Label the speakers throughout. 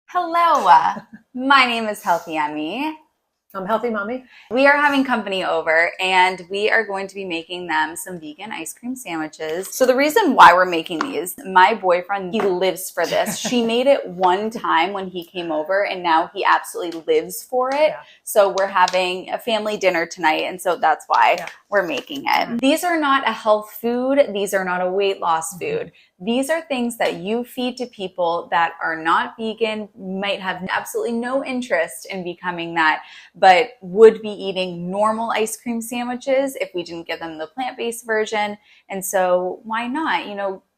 Speaker 1: Hello, my name is Healthy Emmie.
Speaker 2: I'm Healthy Mommy.
Speaker 1: We are having company over and we are going to be making them some vegan ice cream sandwiches. So the reason why we're making these, my boyfriend, he lives for this. She made it one time when he came over and now he absolutely lives for it. Yeah. So we're having a family dinner tonight and so that's why we're making it. These are not a health food. These are not a weight loss food. These are things that you feed to people that are not vegan, might have absolutely no interest in becoming that, but would be eating normal ice cream sandwiches if we didn't give them the plant-based version. And so why not,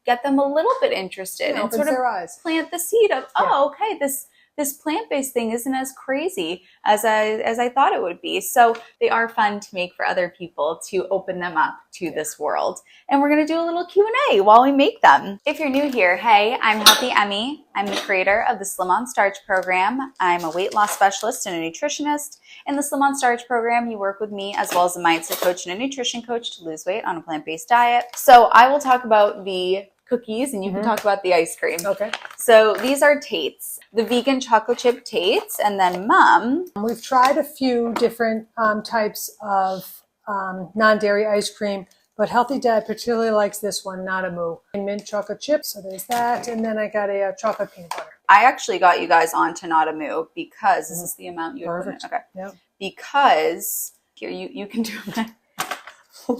Speaker 1: get them a little bit interested and sort of plant the seed of, okay, this plant-based thing isn't as crazy as I thought it would be. So they are fun to make for other people to open them up to this world. And we're gonna do a little Q&A while we make them. If you're new here, hey, I'm Healthy Emmie. I'm the creator of the Slim on Starch program. I'm a weight loss specialist and a nutritionist. In the Slim on Starch program, you work with me as well as a mindset coach and a nutrition coach to lose weight on a plant-based diet. So I will talk about the cookies and you can talk about the ice cream.
Speaker 2: Okay.
Speaker 1: So these are Tate's, the vegan chocolate chip Tate's, and then Mom.
Speaker 2: We've tried a few different types of non-dairy ice cream, but Healthy Dad particularly likes this one, Not a Moo. Mint chocolate chips, so there's that, and then I got a chocolate peanut butter.
Speaker 1: I actually got you guys onto Not a Moo because this is the amount you put in. Okay.
Speaker 2: Yep.
Speaker 1: Because here you can do it.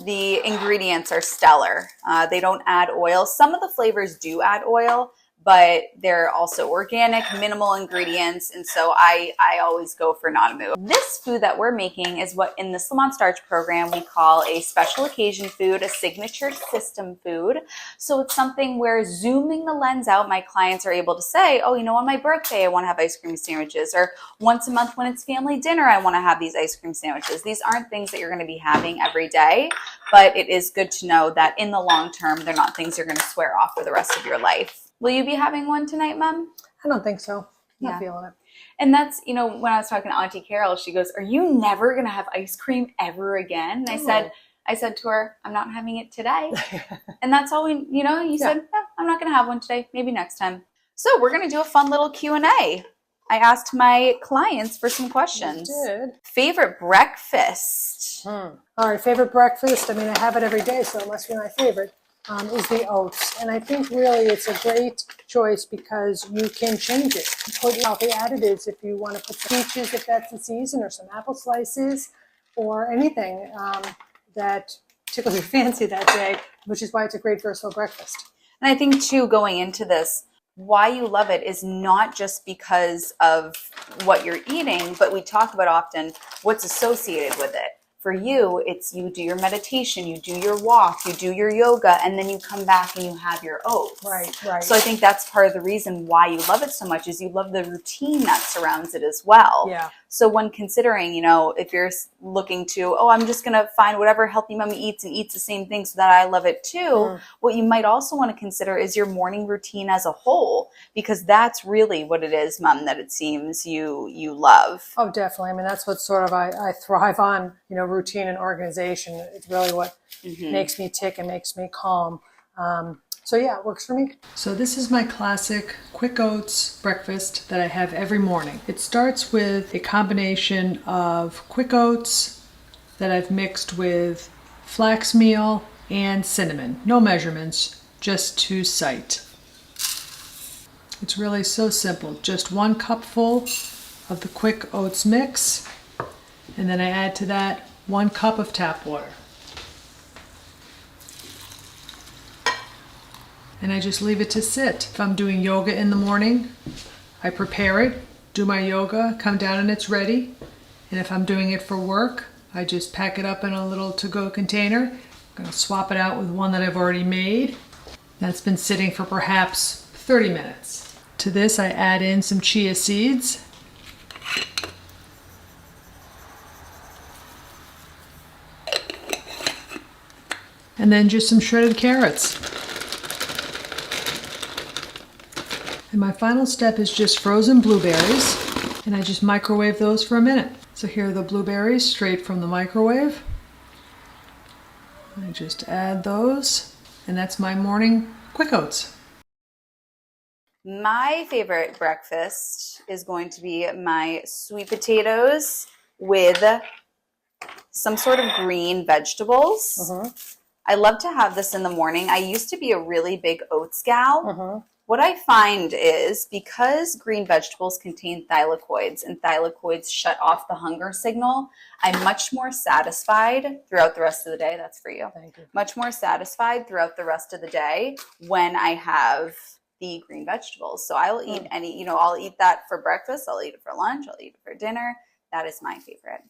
Speaker 1: The ingredients are stellar. They don't add oil. Some of the flavors do add oil, but they're also organic, minimal ingredients. And so I always go for Not a Moo. This food that we're making is what in the Slim on Starch program we call a special occasion food, a signature system food. So it's something where zooming the lens out, my clients are able to say, oh, on my birthday, I want to have ice cream sandwiches, or once a month when it's family dinner, I want to have these ice cream sandwiches. These aren't things that you're going to be having every day, but it is good to know that in the long term, they're not things you're going to swear off for the rest of your life. Will you be having one tonight, Mom?
Speaker 2: I don't think so. I'm not feeling it.
Speaker 1: And that's, when I was talking to Auntie Carol, she goes, are you never going to have ice cream ever again? And I said to her, I'm not having it today. And that's all you said, I'm not going to have one today, maybe next time. So we're going to do a fun little Q&A. I asked my clients for some questions.
Speaker 2: You did.
Speaker 1: Favorite breakfast?
Speaker 2: All right, favorite breakfast. I mean, I have it every day, so it must be my favorite. Is the oats. And I think really it's a great choice because you can change it. Put healthy additives if you want to put some peaches if that's the season, or some apple slices, or anything that tickles your fancy that day, which is why it's a great versatile breakfast.
Speaker 1: And I think too, going into this, why you love it is not just because of what you're eating, but we talk about often what's associated with it. For you, it's you do your meditation, you do your walk, you do your yoga, and then you come back and you have your oats.
Speaker 2: Right.
Speaker 1: So I think that's part of the reason why you love it so much is you love the routine that surrounds it as well.
Speaker 2: Yeah.
Speaker 1: So when considering, if you're looking to, I'm just going to find whatever Healthy Mommy eats and eats the same thing so that I love it too, what you might also want to consider is your morning routine as a whole, because that's really what it is, Mom, that it seems you love.
Speaker 2: Oh, definitely. I mean, that's what sort of I thrive on, routine and organization. It's really what makes me tick and makes me calm. So yeah, it works for me. So this is my classic quick oats breakfast that I have every morning. It starts with a combination of quick oats that I've mixed with flax meal and cinnamon. No measurements, just to sight. It's really so simple. Just 1 cupful of the quick oats mix, and then I add to that 1 cup of tap water. And I just leave it to sit. If I'm doing yoga in the morning, I prepare it, do my yoga, come down and it's ready. And if I'm doing it for work, I just pack it up in a little to-go container. I'm going to swap it out with one that I've already made. That's been sitting for perhaps 30 minutes. To this, I add in some chia seeds. And then just some shredded carrots. And my final step is just frozen blueberries, and I just microwave those for a minute. So here are the blueberries straight from the microwave. I just add those. And that's my morning quick oats.
Speaker 1: My favorite breakfast is going to be my sweet potatoes with some sort of green vegetables. I love to have this in the morning. I used to be a really big oats gal. What I find is because green vegetables contain thylakoids and thylakoids shut off the hunger signal, I'm much more satisfied throughout the rest of the day. That's for you.
Speaker 2: Thank you.
Speaker 1: Much more satisfied throughout the rest of the day when I have the green vegetables. So I'll eat any, I'll eat that for breakfast. I'll eat it for lunch. I'll eat it for dinner. That is my favorite.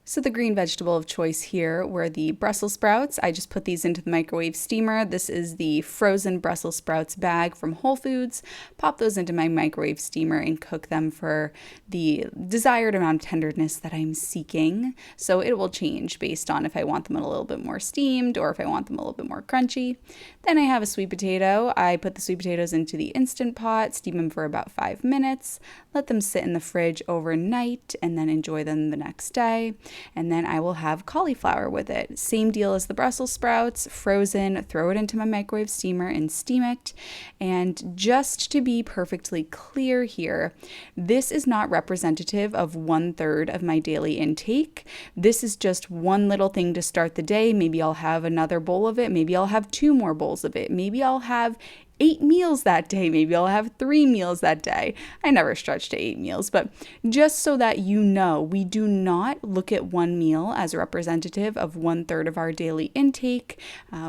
Speaker 3: So the green vegetable of choice here were the Brussels sprouts. I just put these into the microwave steamer. This is the frozen Brussels sprouts bag from Whole Foods. Pop those into my microwave steamer and cook them for the desired amount of tenderness that I'm seeking. So it will change based on if I want them a little bit more steamed or if I want them a little bit more crunchy. Then I have a sweet potato. I put the sweet potatoes into the Instant Pot, steam them for about 5 minutes, let them sit in the fridge overnight, and then enjoy them the next day. And then I will have cauliflower with it. Same deal as the Brussels sprouts, frozen, throw it into my microwave steamer and steam it. And just to be perfectly clear here, this is not representative of 1/3 of my daily intake. This is just one little thing to start the day. Maybe I'll have another bowl of it. Maybe I'll have 2 more bowls of it. Maybe I'll have 8 meals that day. Maybe I'll have 3 meals that day. I never stretch to 8 meals, but just so that you know, we do not look at one meal as a representative of 1/3 of our daily intake.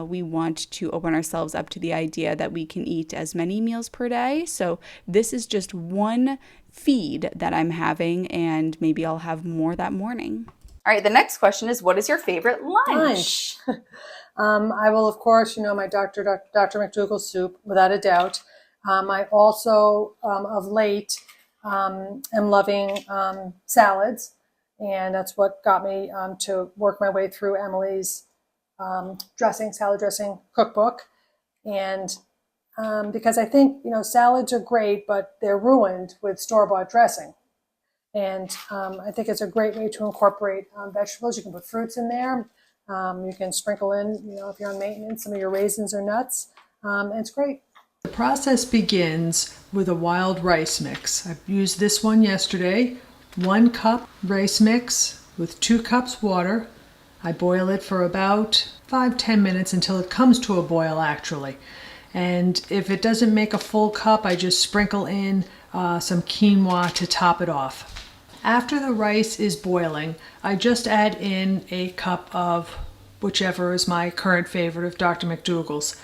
Speaker 3: We want to open ourselves up to the idea that we can eat as many meals per day. So this is just one feed that I'm having, and maybe I'll have more that morning.
Speaker 1: All right, the next question is, what is your favorite lunch?
Speaker 2: I will, of course, my Dr. McDougall soup, without a doubt. I also, of late, am loving salads, and that's what got me to work my way through Emily's salad dressing cookbook. And because I think, salads are great, but they're ruined with store-bought dressing. And I think it's a great way to incorporate vegetables. You can put fruits in there. You can sprinkle in, if you're on maintenance, some of your raisins or nuts. It's great. The process begins with a wild rice mix. I used this one yesterday. 1 cup rice mix with 2 cups water. I boil it for about 5-10 minutes until it comes to a boil, actually. And if it doesn't make a full cup, I just sprinkle in some quinoa to top it off. After the rice is boiling, I just add in a cup of whichever is my current favorite of Dr. McDougall's.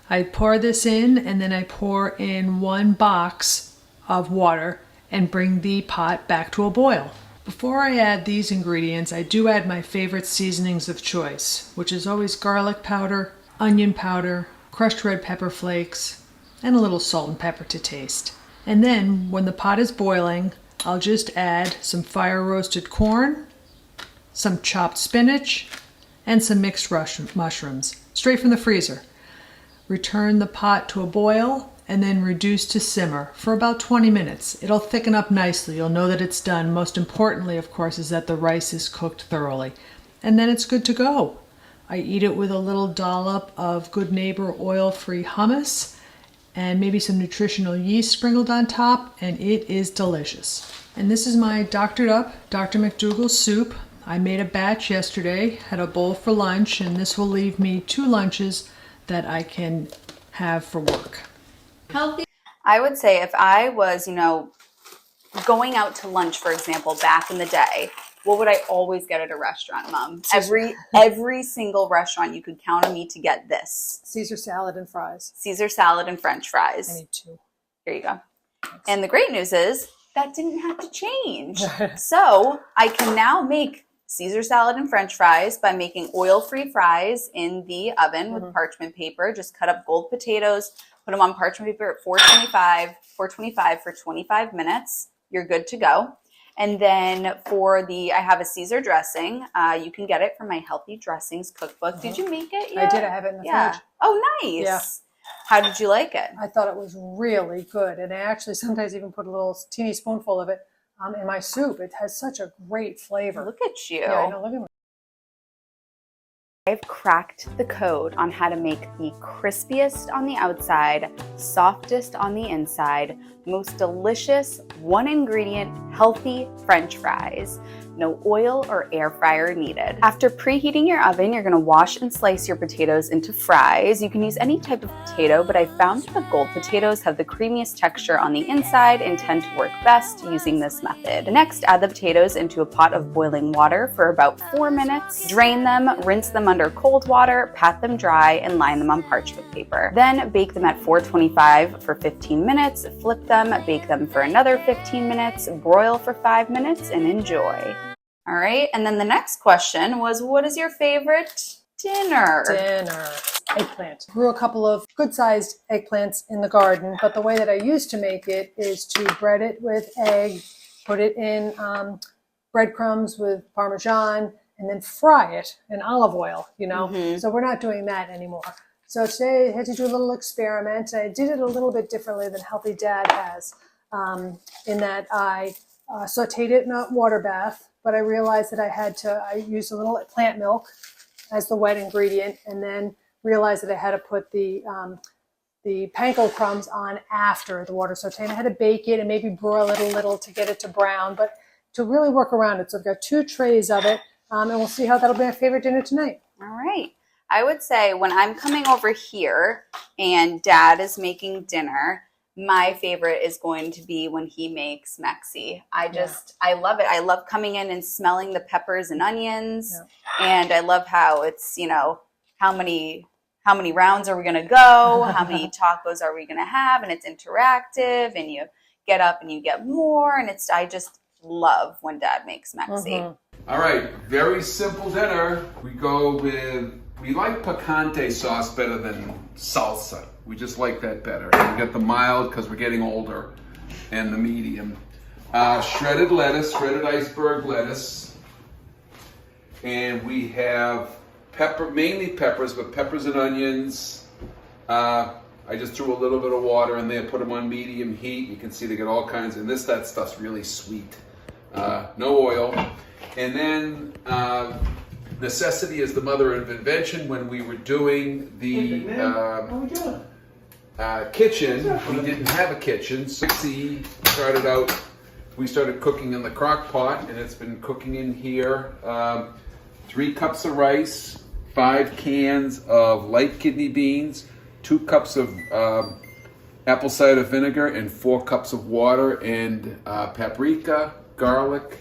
Speaker 2: I pour this in, and then I pour in 1 box of water and bring the pot back to a boil. Before I add these ingredients, I do add my favorite seasonings of choice, which is always garlic powder, onion powder, crushed red pepper flakes, and a little salt and pepper to taste. And then when the pot is boiling, I'll just add some fire roasted corn, some chopped spinach, and some mixed mushrooms, straight from the freezer. Return the pot to a boil and then reduce to simmer for about 20 minutes. It'll thicken up nicely. You'll know that it's done. Most importantly, of course, is that the rice is cooked thoroughly. And then it's good to go. I eat it with a little dollop of Good Neighbor oil-free hummus and maybe some nutritional yeast sprinkled on top, and it is delicious. And this is my doctored up Dr. McDougall soup. I made a batch yesterday, had a bowl for lunch, and this will leave me 2 lunches that I can have for work.
Speaker 1: Healthy. I would say if I was, going out to lunch, for example, back in the day, what would I always get at a restaurant, Mom? Every single restaurant you could count on me to get this.
Speaker 2: Caesar salad and fries.
Speaker 1: Caesar salad and French fries.
Speaker 2: I need 2.
Speaker 1: Here you go. And the great news is that didn't have to change. So I can now make Caesar salad and French fries by making oil-free fries in the oven with parchment paper. Just cut up gold potatoes, put them on parchment paper at 425 for 25 minutes. You're good to go. And then I have a Caesar dressing. You can get it from my Healthy Dressings cookbook. Did you make it yet?
Speaker 2: I did. I have it in the fridge.
Speaker 1: Oh, nice.
Speaker 2: Yeah.
Speaker 1: How did you like it?
Speaker 2: I thought it was really good. And I actually sometimes even put a little teeny spoonful of it in my soup. It has such a great flavor.
Speaker 1: Look at you.
Speaker 2: Yeah, I know. Look at me.
Speaker 1: I've cracked the code on how to make the crispiest on the outside, softest on the inside, most delicious, one ingredient, healthy French fries. No oil or air fryer needed. After preheating your oven, you're gonna wash and slice your potatoes into fries. You can use any type of potato, but I found that the gold potatoes have the creamiest texture on the inside and tend to work best using this method. Next, add the potatoes into a pot of boiling water for about 4 minutes. Drain them, rinse them under cold water, pat them dry, and line them on parchment paper. Then bake them at 425 for 15 minutes, flip them, bake them for another 15 minutes, broil for 5 minutes, and enjoy. All right, and then the next question was, what is your favorite dinner?
Speaker 2: Eggplant. Grew a couple of good-sized eggplants in the garden, but the way that I used to make it is to bread it with egg, put it in breadcrumbs with Parmesan, and then fry it in olive oil, you know? So we're not doing that anymore. So today I had to do a little experiment. I did it a little bit differently than Healthy Dad has, in that I sauteed it in a water bath, but I realized that I used a little plant milk as the wet ingredient, and then realized that I had to put the panko crumbs on after the water saute. And I had to bake it and maybe broil it a little to get it to brown, but to really work around it. So I've got 2 trays of it, and we'll see how that'll be my favorite dinner tonight.
Speaker 1: All right. I would say when I'm coming over here and Dad is making dinner, my favorite is going to be when he makes Mexi. I love it. I love coming in and smelling the peppers and onions. And I love how it's, you know, how many rounds are we going to go? How many tacos are we going to have? And it's interactive, and you get up and you get more. And I just love when Dad makes Mexi.
Speaker 4: All right, very simple dinner. We like picante sauce better than salsa. We just like that better. We get the mild because we're getting older, and the medium. Shredded lettuce, shredded iceberg lettuce. And we have mainly peppers, but peppers and onions. I just threw a little bit of water in there, put them on medium heat. You can see they get all kinds, and that stuff's really sweet. No oil. And then necessity is the mother of invention. When we were doing the kitchen, we didn't have a kitchen. So we started cooking in the crock pot, and it's been cooking in here. 3 cups of rice, 5 cans of light kidney beans, 2 cups of apple cider vinegar, and 4 cups of water, and paprika, garlic,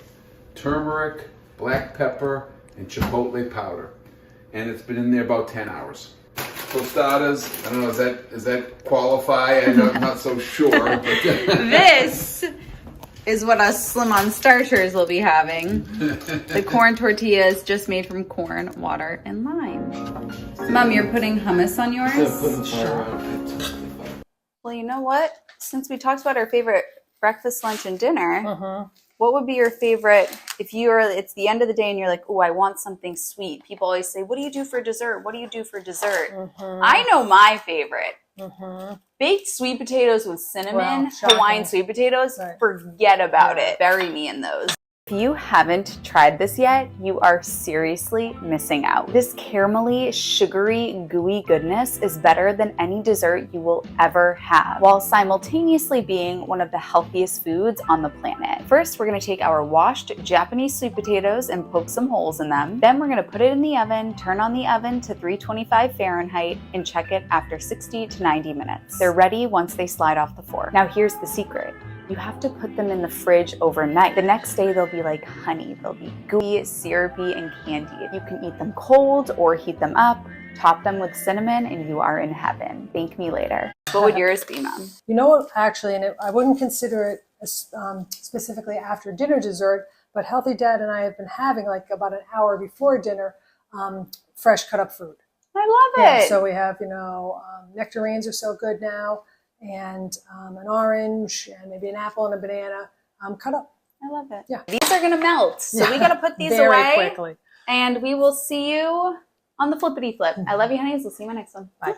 Speaker 4: turmeric, black pepper, and chipotle powder. And it's been in there about 10 hours. Tostadas, I don't know, does that qualify? I'm not so sure. But
Speaker 1: This is what us Slim on Starters will be having. The corn tortillas just made from corn, water, and lime. Mom, you're putting hummus on yours? Well, you know what? Since we talked about our favorite breakfast, lunch, and dinner, what would be your favorite if it's the end of the day and you're like, oh, I want something sweet? People always say, what do you do for dessert? What do you do for dessert? I know my favorite. Baked sweet potatoes with cinnamon, Hawaiian sweet potatoes, forget about it. Bury me in those. If you haven't tried this yet, you are seriously missing out. This caramelly, sugary, gooey goodness is better than any dessert you will ever have, while simultaneously being one of the healthiest foods on the planet. First, we're gonna take our washed Japanese sweet potatoes and poke some holes in them. Then we're gonna put it in the oven, turn on the oven to 325 Fahrenheit, and check it after 60 to 90 minutes. They're ready once they slide off the fork. Now here's the secret. You have to put them in the fridge overnight. The next day, they'll be like honey. They'll be gooey, syrupy, and candied. You can eat them cold or heat them up, top them with cinnamon, and you are in heaven. Thank me later. What would yours be, Mom?
Speaker 2: You know what, actually, and I wouldn't consider it specifically after dinner dessert, but Healthy Dad and I have been having, like about an hour before dinner, fresh cut up fruit.
Speaker 1: I love it.
Speaker 2: Yeah, so we have, nectarines are so good now, and an orange, and maybe an apple and a banana cut up.
Speaker 1: I love it.
Speaker 2: Yeah.
Speaker 1: These are going to melt, so we got to put these
Speaker 2: very
Speaker 1: away.
Speaker 2: quickly.
Speaker 1: And we will see you on the flippity flip. I love you, honeys. We'll see you in my next one.
Speaker 2: Bye.